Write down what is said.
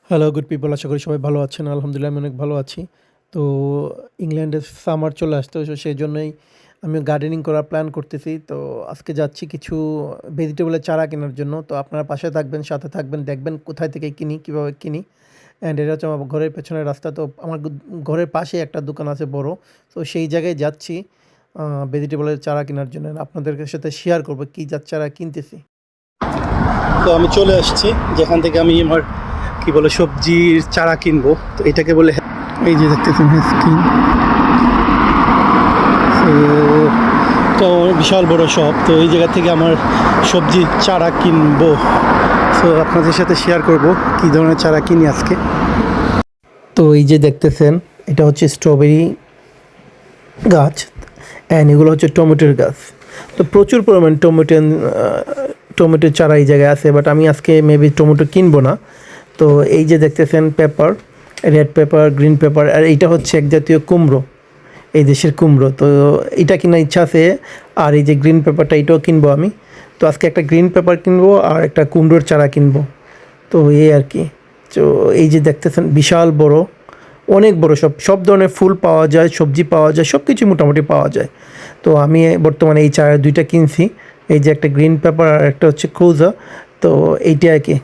Hello good people, আশা করি সবাই ভালো আছেন। আলহামদুলিল্লাহ আমি অনেক ভালো আছি। তো ইংল্যান্ডে সামার চলে আসছে, তো সেজন্যই আমি গার্ডেনিং করার প্ল্যান করতেছি। তো আজকে যাচ্ছি কিছু ভেজিটেবলের চারা কেনার জন্য। তো আপনারা পাশে থাকবেন, সাথে থাকবেন, দেখবেন কোথায় থেকে কিনি, কীভাবে কিনি। অ্যান্ড এটা হচ্ছে আমার ঘরের পেছনের রাস্তা। তো আমার ঘরের পাশেই একটা দোকান আছে বড়। তো সেই জায়গায় যাচ্ছি ভেজিটেবলের চারা কেনার জন্য। আপনাদের সাথে শেয়ার করব কী চারা কিনতেছি। তো আমি চলে আসছি যেখান থেকে আমি আমার কি বলে সবজির চারা কিনবো। তো এটাকে বলে, এই যে দেখতেছেন স্কিন। তো বিশাল বড় শপ। তো এই জায়গা থেকে আমার সবজির চারা কিনবো। তো আপনাদের সাথে শেয়ার করব কী ধরনের চারা কিনি আজকে। তো এই যে দেখতেছেন, এটা হচ্ছে স্ট্রবেরি গাছ, অ্যান্ড এগুলো হচ্ছে টমেটোর গাছ। তো প্রচুর পরিমাণ টমেটোর চারা এই জায়গায় আছে, বাট আমি আজকে মেবি টমেটো কিনবো না। তো এই যে দেখতেছেন paper, red paper, green paper, আর এইটা হচ্ছে এক জাতীয় কুমড়ো, এই দেশের কুমড়ো। তো এটা কেনার ইচ্ছা আছে। আর এই যে গ্রিন পেপারটা, এটাও কিনবো আমি। তো আজকে একটা গ্রিন পেপার কিনবো আর একটা কুমড়োর চারা কিনবো। তো এই আর কি। তো এই যে দেখতেছেন বিশাল বড়, অনেক বড়, সব ধরনের ফুল পাওয়া যায়, সবজি পাওয়া যায়, সব কিছু মোটামুটি পাওয়া যায়। তো আমি বর্তমানে এই চারা দুইটা কিনছি। এই যে একটা গ্রিন পেপার আর একটা হচ্ছে ক্রুজা। তো এইটা আর কি।